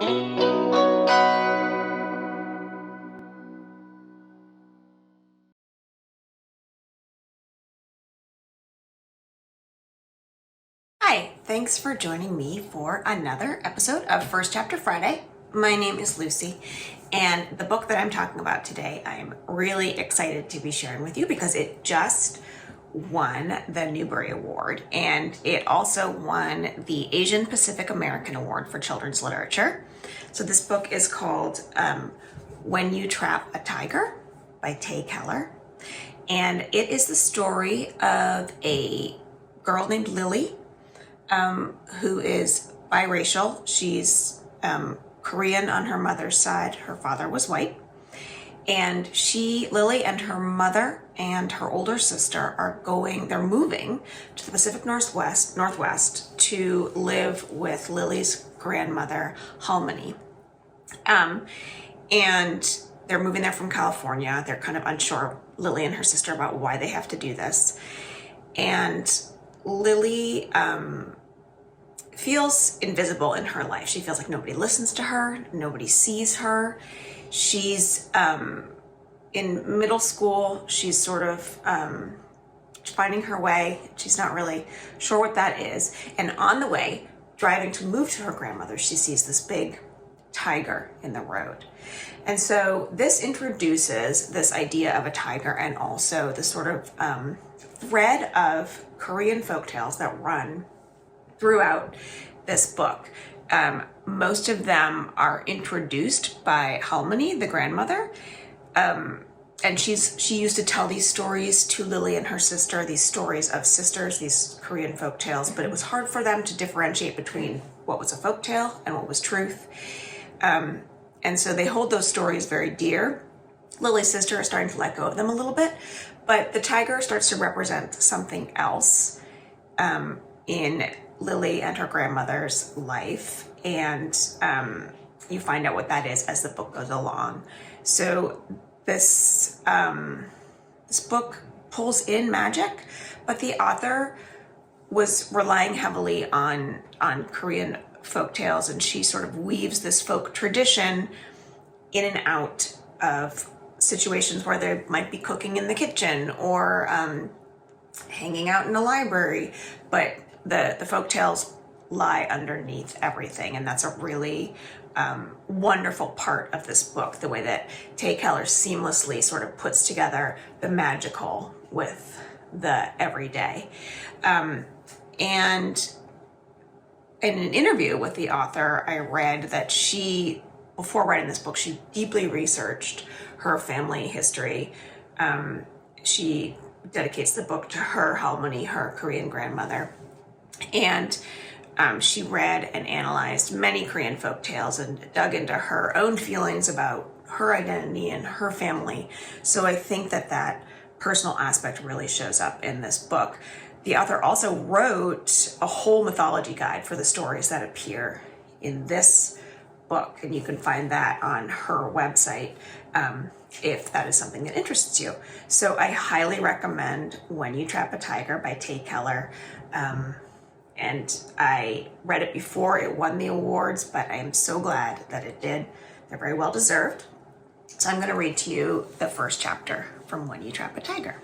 Hi, thanks for joining me for another episode of First Chapter Friday. My name is Lucy, and the book that I'm talking about today, I'm really excited to be sharing with you because it just won the Newbery Award, and it also won the Asian Pacific American Award for Children's Literature. So this book is called When You Trap a Tiger by Keller, and it is the story of a girl named Lily who is biracial. She's Korean on her mother's side. Her father was white. And Lily and her mother and her older sister they're moving to the Pacific Northwest to live with Lily's grandmother, Halmony. And they're moving there from California. They're kind of unsure, Lily and her sister, about why they have to do this. And Lily feels invisible in her life. She feels like nobody listens to her, nobody sees her. She's in middle school. She's sort of finding her way. She's not really sure what that is. And on the way, driving to move to her grandmother, she sees this big tiger in the road. And so this introduces this idea of a tiger and also the sort of thread of Korean folktales that run throughout this book. Most of them are introduced by Halmony, the grandmother, and she used to tell these stories to Lily and her sister, these stories of sisters, these Korean folktales, but it was hard for them to differentiate between what was a folktale and what was truth. And so they hold those stories very dear. Lily's sister is starting to let go of them a little bit, but the tiger starts to represent something else in Lily and her grandmother's life, and you find out what that is as the book goes along. So this book pulls in magic, but the author was relying heavily on Korean folktales, and she sort of weaves this folk tradition in and out of situations where they might be cooking in the kitchen or hanging out in a library, but the folktales lie underneath everything, and that's a really wonderful part of this book, the way that Keller seamlessly sort of puts together the magical with the everyday. And in an interview with the author, I read that before writing this book, she deeply researched her family history. She dedicates the book to her Halmony, her Korean grandmother. And she read and analyzed many Korean folktales and dug into her own feelings about her identity and her family. So I think that personal aspect really shows up in this book. The author also wrote a whole mythology guide for the stories that appear in this book, and you can find that on her website if that is something that interests you. So I highly recommend When You Trap a Tiger by Keller. And I read it before it won the awards, but I am so glad that it did. They're very well deserved. So I'm going to read to you the first chapter from When You Trap a Tiger.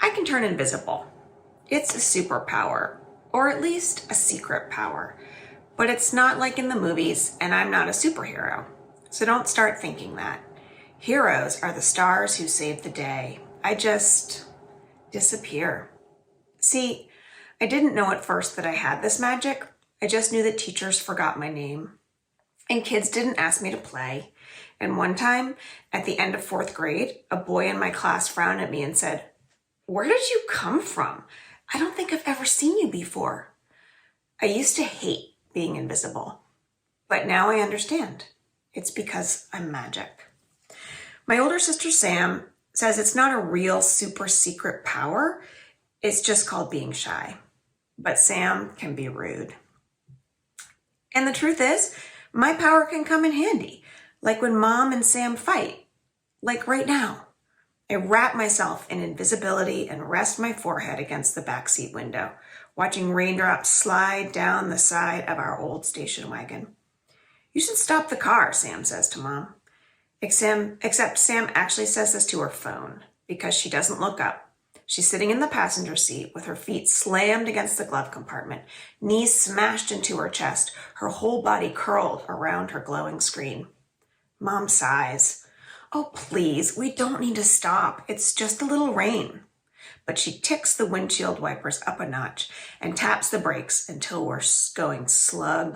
I can turn invisible. It's a superpower, or at least a secret power. But it's not like in the movies, and I'm not a superhero. So don't start thinking that. Heroes are the stars who save the day. I just disappear. See, I didn't know at first that I had this magic. I just knew that teachers forgot my name. And kids didn't ask me to play. And one time, at the end of 4th grade, a boy in my class frowned at me and said, "Where did you come from? I don't think I've ever seen you before." I used to hate being invisible, but now I understand. It's because I'm magic. My older sister Sam says it's not a real super secret power. It's just called being shy. But Sam can be rude. And the truth is, my power can come in handy, like when Mom and Sam fight, like right now. I wrap myself in invisibility and rest my forehead against the backseat window, watching raindrops slide down the side of our old station wagon. You should stop the car, Sam says to Mom. Except Sam actually says this to her phone because she doesn't look up. She's sitting in the passenger seat with her feet slammed against the glove compartment, knees smashed into her chest, her whole body curled around her glowing screen. Mom sighs. Oh, please, we don't need to stop. It's just a little rain. But she ticks the windshield wipers up a notch and taps the brakes until we're going slow.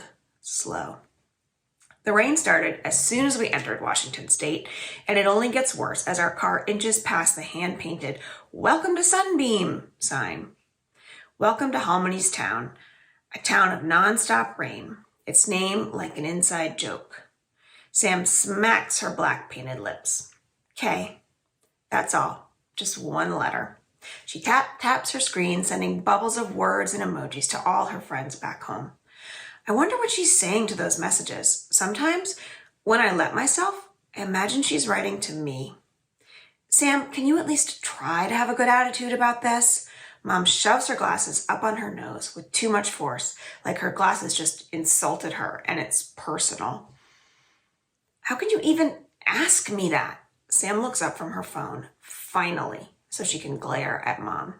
The rain started as soon as we entered Washington State, and it only gets worse as our car inches past the hand-painted "Welcome to Sunbeam" sign. Welcome to Halmony's town, a town of nonstop rain, its name like an inside joke. Sam smacks her black painted lips. K. That's all, just one letter. She taps her screen, sending bubbles of words and emojis to all her friends back home. I wonder what she's saying to those messages. Sometimes, when I let myself, I imagine she's writing to me. Sam, can you at least try to have a good attitude about this? Mom shoves her glasses up on her nose with too much force, like her glasses just insulted her and it's personal. How can you even ask me that? Sam looks up from her phone, finally, so she can glare at Mom.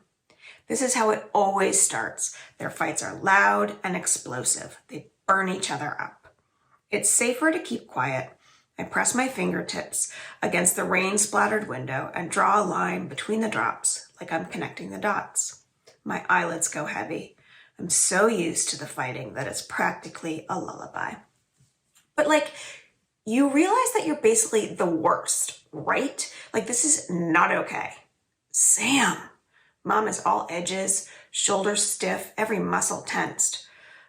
This is how it always starts. Their fights are loud and explosive. They burn each other up. It's safer to keep quiet. I press my fingertips against the rain-splattered window and draw a line between the drops, like I'm connecting the dots. My eyelids go heavy. I'm so used to the fighting that it's practically a lullaby. But you realize that you're basically the worst, right? This is not okay. Sam. Mom is all edges, shoulders stiff, every muscle tensed.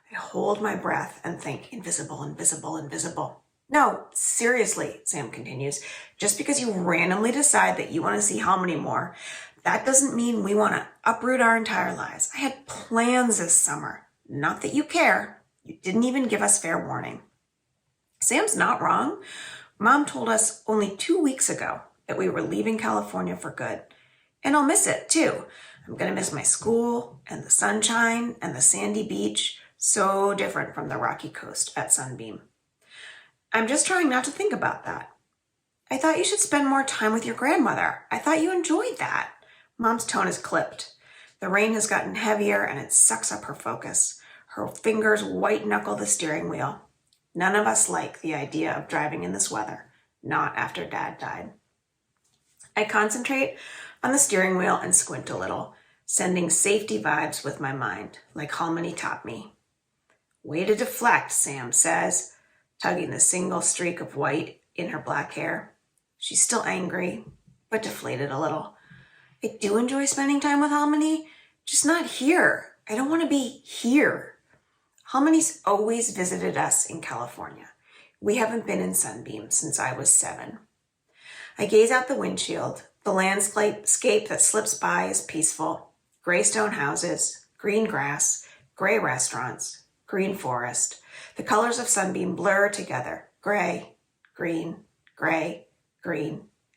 I hold my breath and think, invisible, invisible, invisible. No, seriously, Sam continues, just because you randomly decide that you want to see Halmony more, that doesn't mean we want to uproot our entire lives. I had plans this summer. Not that you care. You didn't even give us fair warning. Sam's not wrong. Mom told us only 2 weeks ago that we were leaving California for good. And I'll miss it, too. I'm going to miss my school and the sunshine and the sandy beach, so different from the rocky coast at Sunbeam. I'm just trying not to think about that. I thought you should spend more time with your grandmother. I thought you enjoyed that. Mom's tone is clipped. The rain has gotten heavier and it sucks up her focus. Her fingers white-knuckle the steering wheel. None of us like the idea of driving in this weather, not after Dad died. I concentrate on the steering wheel and squint a little, sending safety vibes with my mind, like Halmony taught me. Way to deflect, Sam says, tugging the single streak of white in her black hair. She's still angry, but deflated a little. I do enjoy spending time with Halmony, just not here. I don't want to be here. Halmony's always visited us in California. We haven't been in Sunbeam since I was 7. I gaze out the windshield. The landscape that slips by is peaceful. Gray stone houses, green grass, gray restaurants, green forest. The colors of Sunbeam blur together. Gray, green,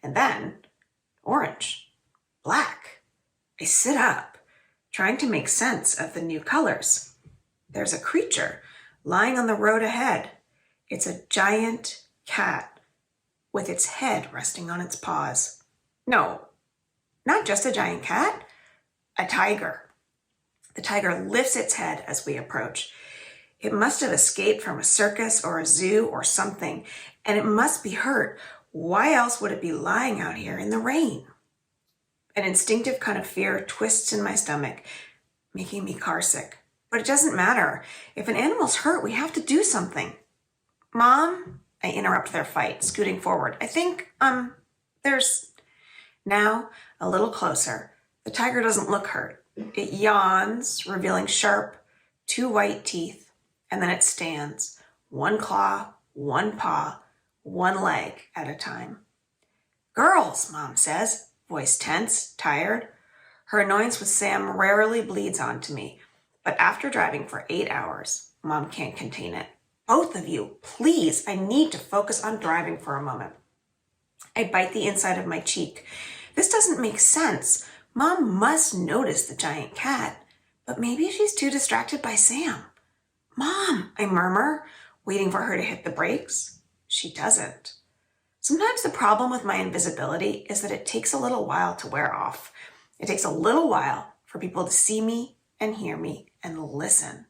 and then orange, black. I sit up, trying to make sense of the new colors. There's a creature lying on the road ahead. It's a giant cat with its head resting on its paws. No, not just a giant cat, a tiger. The tiger lifts its head as we approach. It must have escaped from a circus or a zoo or something, and it must be hurt. Why else would it be lying out here in the rain? An instinctive kind of fear twists in my stomach, making me carsick. But it doesn't matter. If an animal's hurt, we have to do something. Mom, I interrupt their fight, scooting forward. I think, there's... Now, a little closer. The tiger doesn't look hurt. It yawns, revealing sharp, 2 white teeth, and then it stands, 1 claw, 1 paw, 1 leg at a time. Girls, Mom says, voice tense, tired. Her annoyance with Sam rarely bleeds onto me, but after driving for 8 hours, Mom can't contain it. Both of you, please, I need to focus on driving for a moment. I bite the inside of my cheek. This doesn't make sense. Mom must notice the giant cat, but maybe she's too distracted by Sam. Mom, I murmur, waiting for her to hit the brakes. She doesn't. Sometimes the problem with my invisibility is that it takes a little while to wear off. It takes a little while for people to see me and hear me and listen.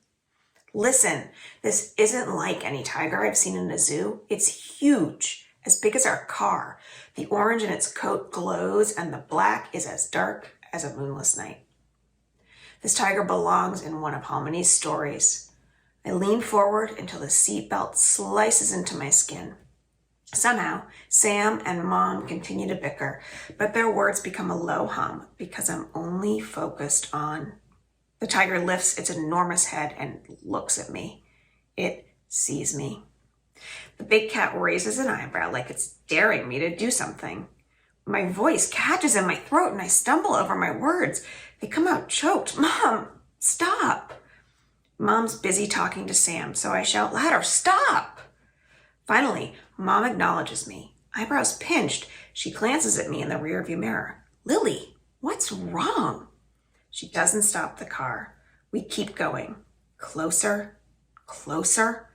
Listen, this isn't like any tiger I've seen in a zoo. It's huge, as big as our car. The orange in its coat glows and the black is as dark as a moonless night. This tiger belongs in one of Halmony's stories. I lean forward until the seatbelt slices into my skin. Somehow, Sam and Mom continue to bicker, but their words become a low hum because I'm only focused on. The tiger lifts its enormous head and looks at me. It sees me. The big cat raises an eyebrow like it's daring me to do something. My voice catches in my throat and I stumble over my words. They come out choked. Mom, stop. Mom's busy talking to Sam, so I shout louder, stop. Finally, Mom acknowledges me. Eyebrows pinched, she glances at me in the rearview mirror. Lily, what's wrong? She doesn't stop the car. We keep going. Closer, closer.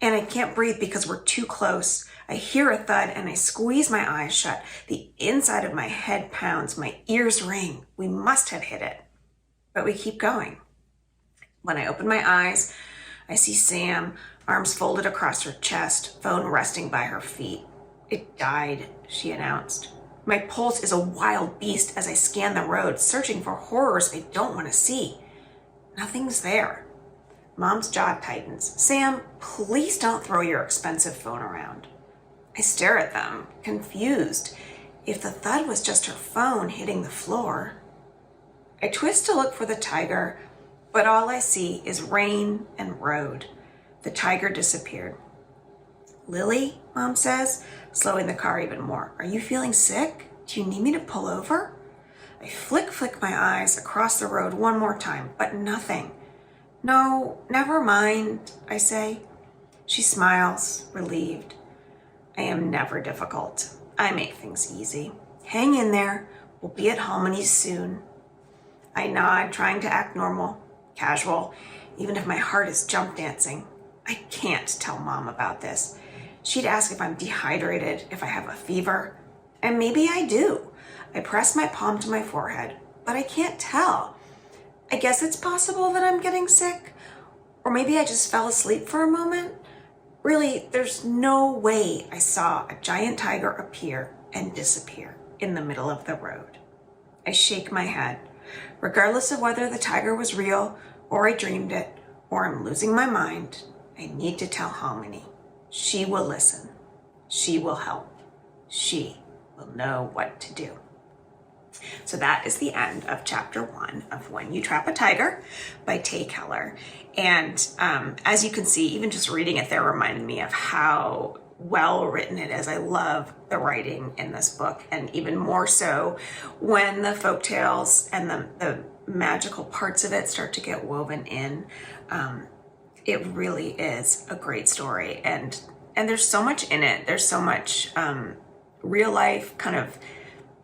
And I can't breathe because we're too close. I hear a thud and I squeeze my eyes shut. The inside of my head pounds. My ears ring. We must have hit it. But we keep going. When I open my eyes, I see Sam, arms folded across her chest, phone resting by her feet. It died, she announced. My pulse is a wild beast as I scan the road, searching for horrors I don't want to see. Nothing's there. Mom's jaw tightens. Sam, please don't throw your expensive phone around. I stare at them, confused. If the thud was just her phone hitting the floor. I twist to look for the tiger, but all I see is rain and road. The tiger disappeared. Lily, Mom says, slowing the car even more. Are you feeling sick? Do you need me to pull over? I flick my eyes across the road one more time, but nothing. No, never mind, I say. She smiles, relieved. I am never difficult. I make things easy. Hang in there. We'll be at Halmony's soon. I nod, trying to act normal, casual, even if my heart is jump dancing. I can't tell Mom about this. She'd ask if I'm dehydrated, if I have a fever, and maybe I do. I press my palm to my forehead, but I can't tell. I guess it's possible that I'm getting sick, or maybe I just fell asleep for a moment. Really, there's no way I saw a giant tiger appear and disappear in the middle of the road. I shake my head. Regardless of whether the tiger was real, or I dreamed it, or I'm losing my mind, I need to tell Halmony. She will listen. She will help. She will know what to do. So that is the end of chapter 1 of When You Trap a Tiger by Keller. And as you can see, even just reading it there reminded me of how well written it is. I love the writing in this book, and even more so when the folktales and the magical parts of it start to get woven in. It really is a great story, and there's so much in it. There's so much real life kind of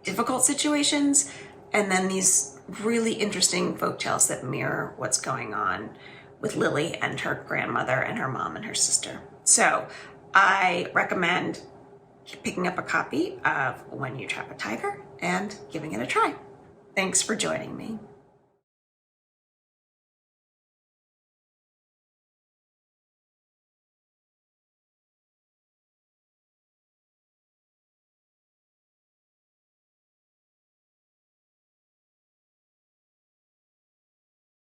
difficult situations, and then these really interesting folktales that mirror what's going on with Lily and her grandmother and her mom and her sister. So I recommend picking up a copy of When You Trap a Tiger and giving it a try. Thanks for joining me.